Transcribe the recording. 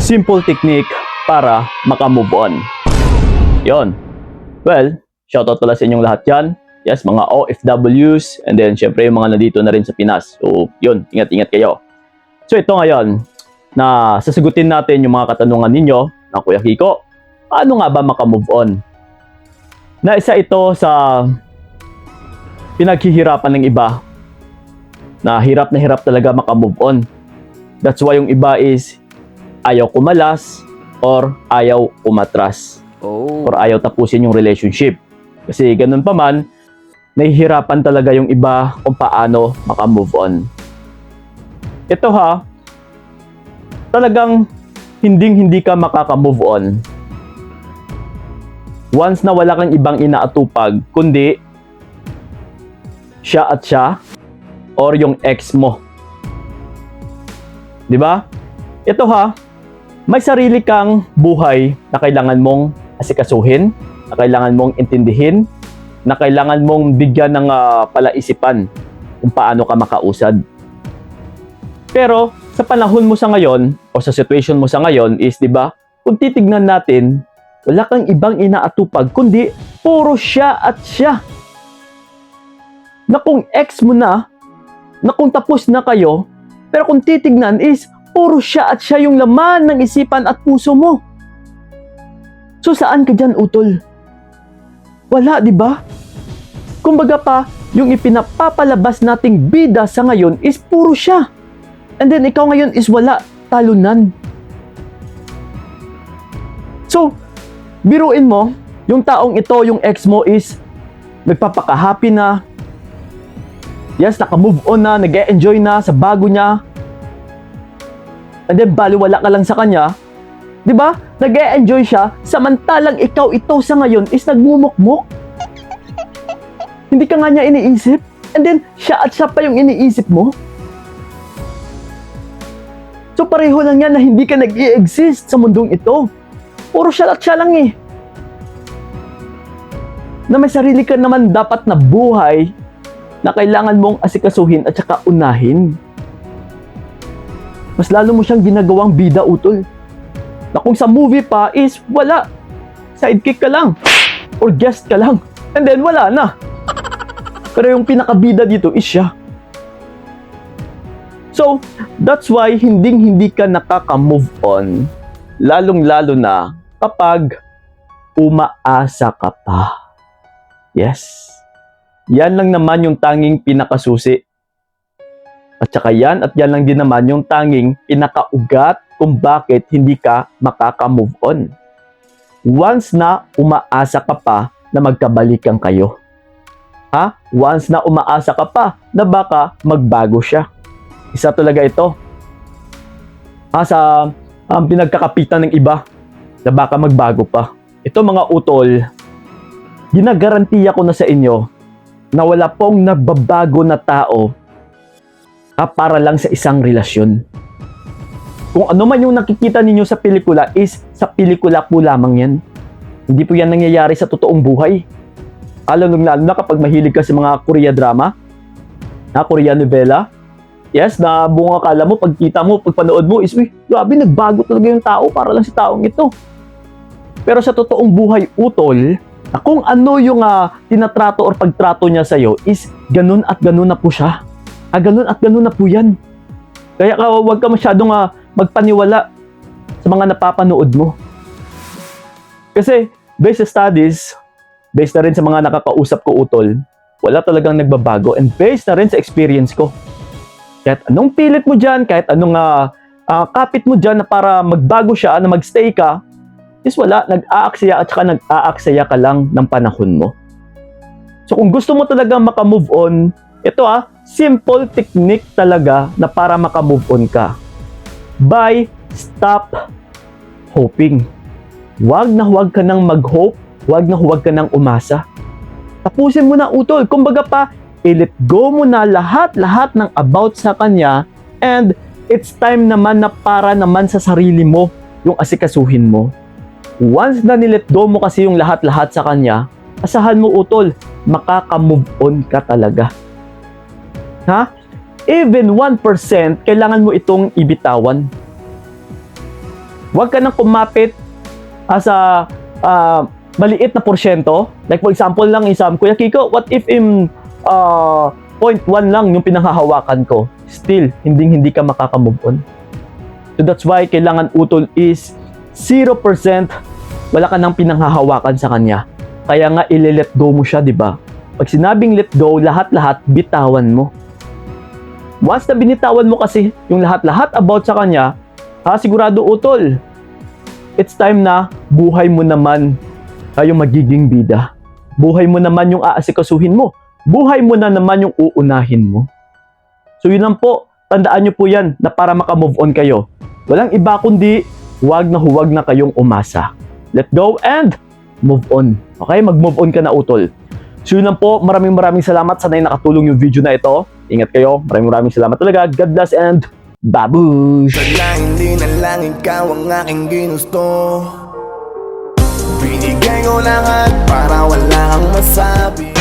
simple technique para makamove on. Yon. Well, shoutout pala sa inyong lahat dyan. Yes, mga OFWs, and then syempre yung mga nandito na rin sa Pinas. So, yun, ingat-ingat kayo. So, ito ngayon, na sasagutin natin yung mga katanungan ninyo na Kuya Kiko. Paano nga ba makamove on? Na isa ito sa pinaghihirapan ng iba. Na hirap talaga makamove on. That's why yung iba is ayaw kumalas or ayaw umatras. Or ayaw tapusin yung relationship. Kasi ganun pa man, nahihirapan talaga yung iba kung paano makamove on. Ito ha, talagang hindi ka makakamove on once na wala kang ibang inaatupag, kundi siya at siya or yung ex mo. 'Di ba? Ito ha, may sarili kang buhay na kailangan mong asikasuhin, na kailangan mong intindihin, na kailangan mong bigyan ng palaisipan kung paano ka makausad. Pero sa panahon mo sa ngayon o sa situation mo sa ngayon is, 'di ba? Kung titignan natin, wala kang ibang inaatupag kundi puro siya at siya. Na kung ex mo na kung tapos na kayo, pero kung titignan is puro siya at siya yung laman ng isipan at puso mo. So saan ka dyan, utol? Wala, di ba? Kumbaga pa, yung ipinapapalabas nating bida sa ngayon is puro siya. And then ikaw ngayon is wala, talunan. So, biruin mo, yung taong ito, yung ex mo is nagpapaka-happy na. Yes, naka-move on na, nag-e-enjoy na sa bago niya. And then baliwala ka lang sa kanya. 'Di ba? Nag-e-enjoy siya samantalang ikaw ito sa ngayon is nagmumukmok. Hindi ka nga niya iniisip. And then siya at siya pa yung iniisip mo. So pareho lang yan na hindi ka nag-i-exist sa mundong ito. Puro siya at siya lang eh. Na may sarili ka naman dapat na buhay na kailangan mong asikasuhin at saka unahin. Mas lalo mo siyang ginagawang bida, utol. Na kung sa movie pa is wala. Sidekick ka lang. Or guest ka lang. And then wala na. Pero yung pinakabida dito is siya. So, that's why hindi ka nakaka-move on. Lalong-lalo na kapag umaasa ka pa. Yes. Yan lang naman yung tanging pinakasusi. At saka yan lang din naman yung tanging pinakaugat kung bakit hindi ka makaka-move on. Once na umaasa ka pa na magkabalikan kayo. Ha? Once na umaasa ka pa na baka magbago siya. Isa talaga ito. Sa pinagkakapitan ng iba na baka magbago pa. Ito mga utol, ginagarantiya ko na sa inyo na wala pong nagbabago na tao para lang sa isang relasyon. Kung ano man yung nakikita ninyo sa pelikula is sa pelikula po lamang yan. Hindi po yan nangyayari sa totoong buhay. Lalo na kapag mahilig ka sa mga Korea drama, Korean novela. Yes, na buong akala mo, pagkita mo, pagpanood mo is, uy, grabe, nagbago talaga yung tao para lang sa taong ito. Pero sa totoong buhay, utol, na kung ano yung tinatrato or pagtrato niya sa'yo is ganun at ganun na po siya. Ganun at ganun na po yan. Kaya huwag ka masyadong magpaniwala sa mga napapanood mo. Kasi based sa studies, based na rin sa mga nakakausap ko, utol, wala talagang nagbabago. And based na rin sa experience ko. Kahit anong pilit mo dyan, kahit anong kapit mo dyan na para magbago siya, na magstay ka, is wala, nag-aaksaya at saka nag-aaksaya ka lang ng panahon mo. So kung gusto mo talaga makamove on, ito simple technique talaga na para makamove on ka. Stop hoping. Huwag ka nang mag-hope, huwag ka nang umasa. Tapusin mo na, utol. Kumbaga pa, i-let go mo na lahat ng about sa kanya, and it's time naman na para naman sa sarili mo yung asikasuhin mo. Once na nilet go mo kasi yung lahat sa kanya, asahan mo, utol, makaka-move on ka talaga. Even 1%, kailangan mo itong ibitawan. Huwag ka nang kumapit sa maliit na porsyento. Like for example lang isam, Kuya Kiko, what if 0.1 lang yung pinanghahawakan ko? Still, hindi ka makaka-move on. So that's why kailangan utol is 0%, wala ka nang pinanghahawakan sa kanya. Kaya nga ile-let go mo siya, di ba? Pag sinabing let go, lahat-lahat bitawan mo. Once na binitawan mo kasi yung lahat-lahat about sa kanya, sigurado utol, it's time na buhay mo naman yung magiging bida. Buhay mo naman yung aasikasuhin mo. Buhay mo na naman yung uunahin mo. So yun lang po, tandaan nyo po yan na para makamove on kayo. Walang iba kundi huwag na kayong umasa. Let go and move on. Okay? Mag-move on ka na utol. So yun lang po, maraming salamat. Sana'y nakatulong yung video na ito. Ingat kayo. Maraming salamat talaga. God bless and babush! Hindi na lang ikaw ang aking ginusto. Binigay ko lahat para wala kang masabi.